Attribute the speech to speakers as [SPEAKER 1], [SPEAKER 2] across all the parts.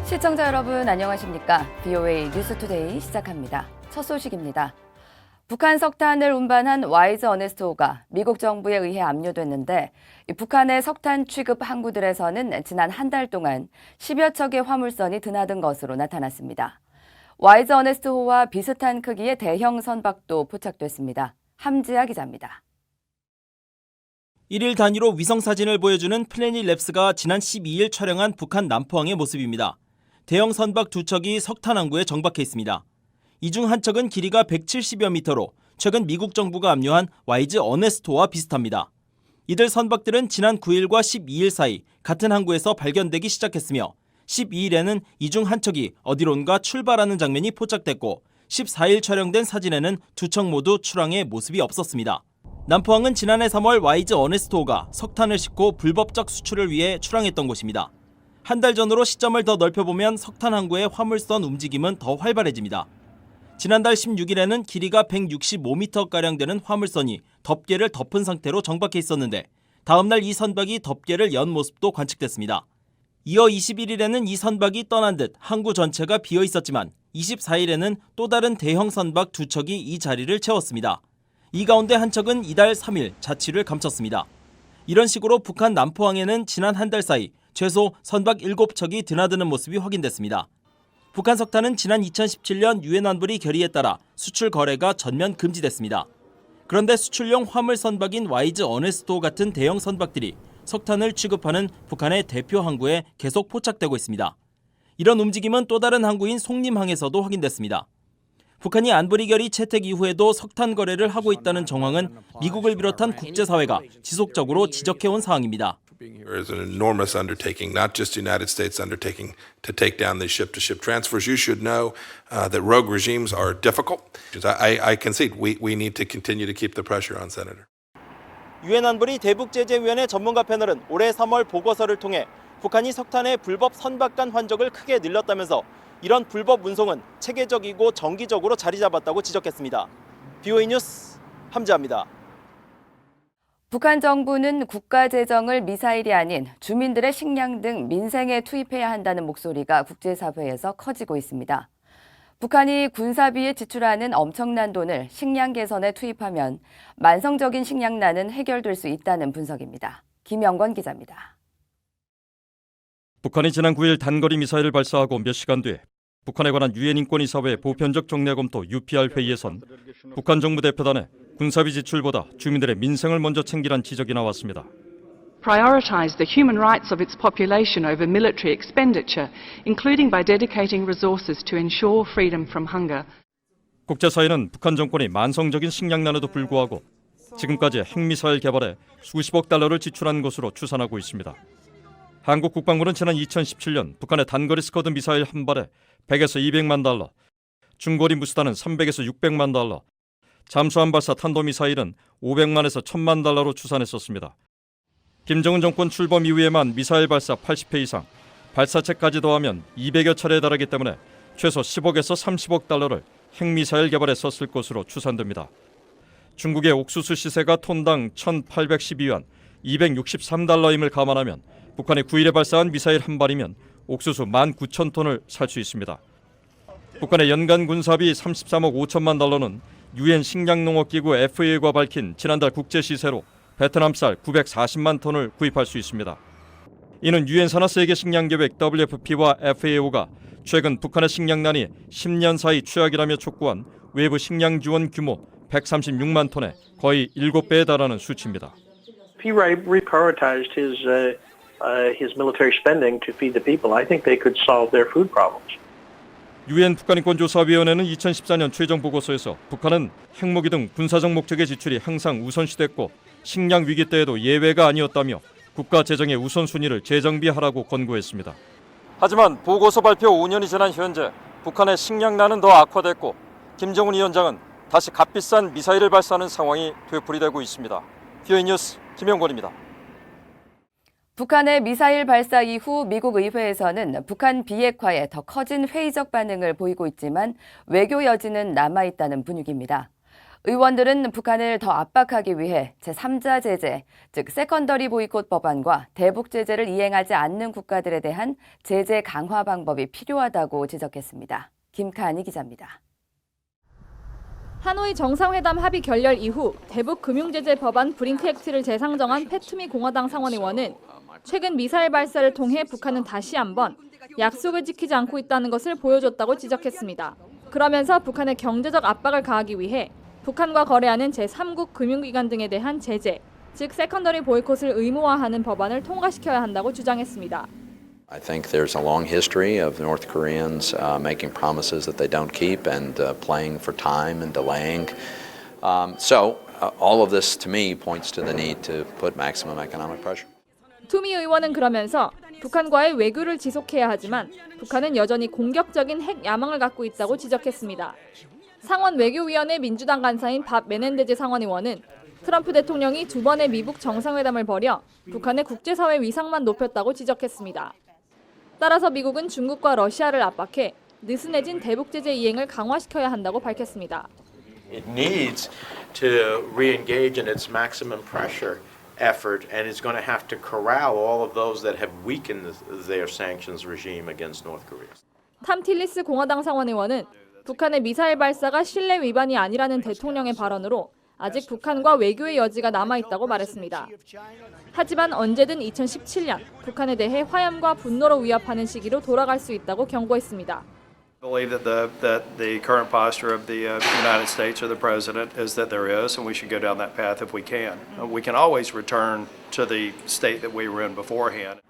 [SPEAKER 1] 시청자 여러분 안녕하십니까? VOA 뉴스투데이 시작합니다. 첫 소식입니다. 북한 석탄을 운반한 와이즈 어네스트호가 미국 정부에 의해 압류됐는데 북한의 석탄 취급 항구들에서는 지난 한 달 동안 10여 척의 화물선이 드나든 것으로 나타났습니다. 와이즈 어네스트호와 비슷한 크기의 대형 선박도 포착됐습니다. 함지아 기자입니다.
[SPEAKER 2] 1일 단위로 위성사진을 보여주는 플래닛랩스가 지난 12일 촬영한 북한 남포항의 모습입니다. 대형 선박 두 척이 석탄 항구에 정박해 있습니다. 이 중 한 척은 길이가 170여 미터로 최근 미국 정부가 압류한 와이즈 어네스토와 비슷합니다. 이들 선박들은 지난 9일과 12일 사이 같은 항구에서 발견되기 시작했으며 12일에는 이 중 한 척이 어디론가 출발하는 장면이 포착됐고 14일 촬영된 사진에는 두 척 모두 출항의 모습이 없었습니다. 남포항은 지난해 3월 와이즈 어네스토가 석탄을 싣고 불법적 수출을 위해 출항했던 곳입니다. 한 달 전으로 시점을 더 넓혀보면 석탄 항구의 화물선 움직임은 더 활발해집니다. 지난달 16일에는 길이가 165m가량 되는 화물선이 덮개를 덮은 상태로 정박해 있었는데 다음날 이 선박이 덮개를 연 모습도 관측됐습니다. 이어 21일에는 이 선박이 떠난 듯 항구 전체가 비어 있었지만 24일에는 또 다른 대형 선박 두 척이 이 자리를 채웠습니다. 이 가운데 한 척은 이달 3일 자취를 감췄습니다. 이런 식으로 북한 남포항에는 지난 한 달 사이 최소 선박 7척이 드나드는 모습이 확인됐습니다. 북한 석탄은 지난 2017년 유엔 안보리 결의에 따라 수출 거래가 전면 금지됐습니다. 그런데 수출용 화물 선박인 와이즈 어네스토 같은 대형 선박들이 석탄을 취급하는 북한의 대표 항구에 계속 포착되고 있습니다. 이런 움직임은 또 다른 항구인 송림항에서도 확인됐습니다. 북한이 안보리 결의 채택 이후에도 석탄 거래를 하고 있다는 정황은 미국을 비롯한 국제사회가 지속적으로 지적해온 사항입니다.
[SPEAKER 3] Here is an enormous undertaking, not just the United States undertaking to take down these ship-to-ship transfers. You should know that rogue regimes are difficult. I concede we need to continue to keep the pressure on, Senator.
[SPEAKER 2] 유엔 안보리 대북제재위원회 전문가 패널은 올해 3월 보고서를 통해 북한이 석탄의 불법 선박 간 환적을 크게 늘렸다면서 이런 불법 운송은 체계적이고 정기적으로 자리 잡았다고 지적했습니다. VOA 뉴스 함지아입니다.
[SPEAKER 1] 북한 정부는 국가 재정을 미사일이 아닌 주민들의 식량 등 민생에 투입해야 한다는 목소리가 국제사회에서 커지고 있습니다. 북한이 군사비에 지출하는 엄청난 돈을 식량 개선에 투입하면 만성적인 식량난은 해결될 수 있다는 분석입니다. 김영권 기자입니다.
[SPEAKER 4] 북한이 지난 9일 단거리 미사일을 발사하고 몇 시간 뒤 북한에 관한 유엔 인권이사회 보편적 정례 검토 UPR 회의에선 북한 정부 대표단에 군사비 지출보다 주민들의 민생을 먼저 챙기란 지적이 나왔습니다.
[SPEAKER 5] Prioritize the human rights of its population over military expenditure, including by dedicating resources to ensure freedom from hunger.
[SPEAKER 4] 국제사회는 북한 정권이 만성적인 식량난에도 불구하고 지금까지 핵미사일 개발에 수십억 달러를 지출한 것으로 추산하고 있습니다. 한국 국방부는 지난 2017년 북한의 단거리 스커드 미사일 한 발에 100에서 200만 달러, 중거리 무수단은 300에서 600만 달러, 잠수함 발사 탄도미사일은 500만에서 1000만 달러로 추산했었습니다. 김정은 정권 출범 이후에만 미사일 발사 80회 이상, 발사체까지 더하면 200여 차례에 달하기 때문에 최소 10억에서 30억 달러를 핵미사일 개발에 썼을 것으로 추산됩니다. 중국의 옥수수 시세가 톤당 1,812원, 263달러임을 감안하면 북한이 9일에 발사한 미사일 한 발이면 옥수수 19,000톤을 살 수 있습니다. 북한의 연간 군사비 33억 5천만 달러는 유엔 식량농업기구 FAO가 밝힌 지난달 국제 시세로 베트남 쌀 940만 톤을 구입할 수 있습니다. 이는 유엔 산하 세계 식량계획 WFP와 FAO가 최근 북한의 식량난이 10년 사이 최악이라며 촉구한 외부 식량 지원 규모 136만 톤의 거의 7배에 달하는 수치입니다.
[SPEAKER 6] If he reprioritized his military spending to feed the people, I think they could solve their food problems.
[SPEAKER 4] 유엔 북한인권조사위원회는 2014년 최종 보고서에서 북한은 핵무기 등 군사적 목적의 지출이 항상 우선시됐고 식량 위기 때에도 예외가 아니었다며 국가 재정의 우선순위를 재정비하라고 권고했습니다.
[SPEAKER 7] 하지만 보고서 발표 5년이 지난 현재 북한의 식량난은 더 악화됐고 김정은 위원장은 다시 값비싼 미사일을 발사하는 상황이 되풀이되고 있습니다. VOA 뉴스 김영권입니다.
[SPEAKER 1] 북한의 미사일 발사 이후 미국 의회에서는 북한 비핵화에 더 커진 회의적 반응을 보이고 있지만 외교 여지는 남아있다는 분위기입니다. 의원들은 북한을 더 압박하기 위해 제3자 제재, 즉 세컨더리 보이콧 법안과 대북 제재를 이행하지 않는 국가들에 대한 제재 강화 방법이 필요하다고 지적했습니다. 김칸희 기자입니다.
[SPEAKER 8] 하노이 정상회담 합의 결렬 이후 대북 금융제재 법안 브링크 액트를 재상정한 패투미 공화당 상원의원은 최근 미사일 발사를 통해 북한은 다시 한번 약속을 지키지 않고 있다는 것을 보여줬다고 지적했습니다. 그러면서 북한의 경제적 압박을 가하기 위해 북한과 거래하는 제3국 금융기관 등에 대한 제재, 즉 세컨더리 보이콧을 의무화하는 법안을 통과시켜야 한다고 주장했습니다.
[SPEAKER 9] I think there's a long history of North Koreans making promises that they don't keep and playing for time and delaying. All of this to me points to the need to put maximum economic pressure.
[SPEAKER 8] 투미 의원은 그러면서 북한과의 외교를 지속해야 하지만 북한은 여전히 공격적인 핵 야망을 갖고 있다고 지적했습니다. 상원 외교위원회 민주당 간사인 밥 메넨데즈 상원의원은 트럼프 대통령이 2번의 미북 정상회담을 벌여 북한의 국제사회 위상만 높였다고 지적했습니다. 따라서 미국은 중국과 러시아를 압박해 느슨해진 대북 제재 이행을 강화시켜야 한다고 밝혔습니다.
[SPEAKER 10] It needs to re-engage in its maximum pressure effort and is going to have to corral all of those that have weakened their sanctions regime against North Korea.
[SPEAKER 8] 탐 틸리스 공화당 상원의원은 북한의 미사일 발사가 신뢰 위반이 아니라는 대통령의 발언으로 아직 북한과 외교의 여지가 남아있다고 말했습니다. 하지만 언제든 2017년 북한에 대해 화염과 분노로 위협하는 시기로 돌아갈 수 있다고 경고했습니다.
[SPEAKER 11] I believe that the current posture of the United States or the president is that there is, and we should go down that path if we can. We can always return to the state that we were in beforehand.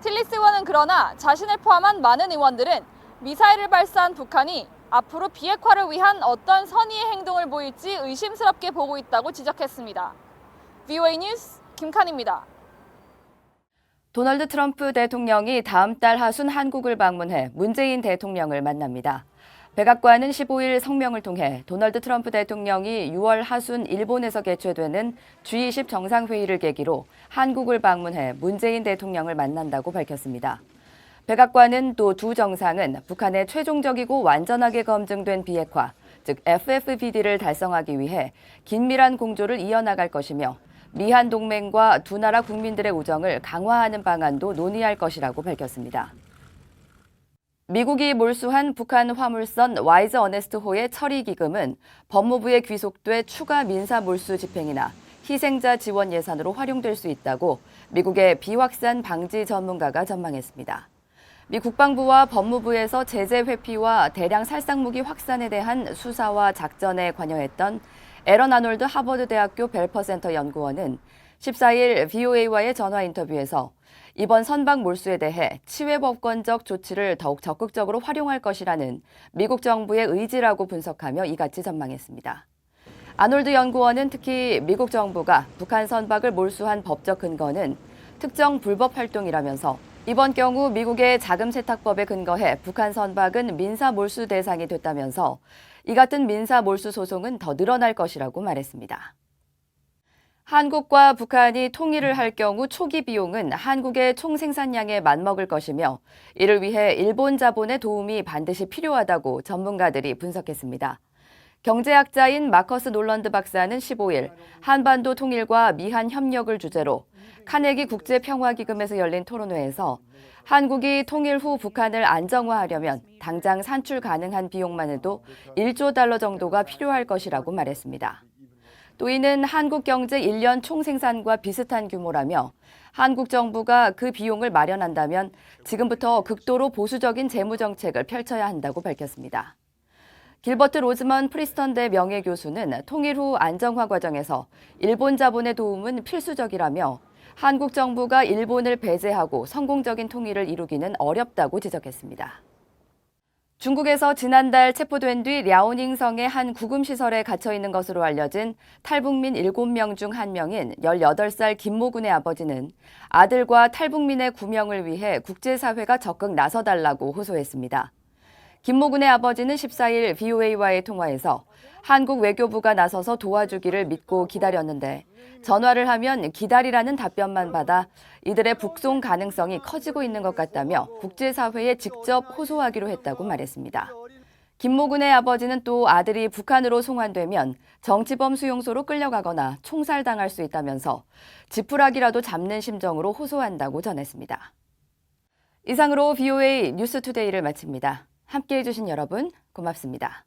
[SPEAKER 8] 틸리스 의원은 그러나 자신을 포함한 많은 의원들은 미사일을 발사한 북한이 앞으로 비핵화를 위한 어떤 선의의 행동을 보일지 의심스럽게 보고 있다고 지적했습니다. VOA 뉴스 김칸입니다.
[SPEAKER 1] 도널드 트럼프 대통령이 다음 달 하순 한국을 방문해 문재인 대통령을 만납니다. 백악관은 15일 성명을 통해 도널드 트럼프 대통령이 6월 하순 일본에서 개최되는 G20 정상회의를 계기로 한국을 방문해 문재인 대통령을 만난다고 밝혔습니다. 백악관은 또 두 정상은 북한의 최종적이고 완전하게 검증된 비핵화, 즉 FFVD를 달성하기 위해 긴밀한 공조를 이어나갈 것이며 미한 동맹과 두 나라 국민들의 우정을 강화하는 방안도 논의할 것이라고 밝혔습니다. 미국이 몰수한 북한 화물선 와이즈 어네스트호의 처리 기금은 법무부에 귀속돼 추가 민사 몰수 집행이나 희생자 지원 예산으로 활용될 수 있다고 미국의 비확산 방지 전문가가 전망했습니다. 미 국방부와 법무부에서 제재 회피와 대량 살상무기 확산에 대한 수사와 작전에 관여했던 에런 아놀드 하버드 대학교 벨퍼센터 연구원은 14일 VOA와의 전화 인터뷰에서 이번 선박 몰수에 대해 치외법권적 조치를 더욱 적극적으로 활용할 것이라는 미국 정부의 의지라고 분석하며 이같이 전망했습니다. 아놀드 연구원은 특히 미국 정부가 북한 선박을 몰수한 법적 근거는 특정 불법 활동이라면서 이번 경우 미국의 자금세탁법에 근거해 북한 선박은 민사 몰수 대상이 됐다면서 이 같은 민사 몰수 소송은 더 늘어날 것이라고 말했습니다. 한국과 북한이 통일을 할 경우 초기 비용은 한국의 총 생산량에 맞먹을 것이며 이를 위해 일본 자본의 도움이 반드시 필요하다고 전문가들이 분석했습니다. 경제학자인 마커스 놀런드 박사는 15일 한반도 통일과 미한 협력을 주제로 카네기 국제평화기금에서 열린 토론회에서 한국이 통일 후 북한을 안정화하려면 당장 산출 가능한 비용만 해도 1조 달러 정도가 필요할 것이라고 말했습니다. 또 이는 한국 경제 1년 총생산과 비슷한 규모라며 한국 정부가 그 비용을 마련한다면 지금부터 극도로 보수적인 재무정책을 펼쳐야 한다고 밝혔습니다. 길버트 로즈먼 프리스턴대 명예교수는 통일 후 안정화 과정에서 일본 자본의 도움은 필수적이라며 한국 정부가 일본을 배제하고 성공적인 통일을 이루기는 어렵다고 지적했습니다. 중국에서 지난달 체포된 뒤 랴오닝성의 한 구금시설에 갇혀 있는 것으로 알려진 탈북민 7명 중 1명인 18살 김모 군의 아버지는 아들과 탈북민의 구명을 위해 국제사회가 적극 나서달라고 호소했습니다. 김모 군의 아버지는 14일 VOA와의 통화에서 한국 외교부가 나서서 도와주기를 믿고 기다렸는데 전화를 하면 기다리라는 답변만 받아 이들의 북송 가능성이 커지고 있는 것 같다며 국제사회에 직접 호소하기로 했다고 말했습니다. 김모군의 아버지는 또 아들이 북한으로 송환되면 정치범 수용소로 끌려가거나 총살당할 수 있다면서 지푸라기라도 잡는 심정으로 호소한다고 전했습니다. 이상으로 VOA 뉴스투데이를 마칩니다. 함께해 주신 여러분 고맙습니다.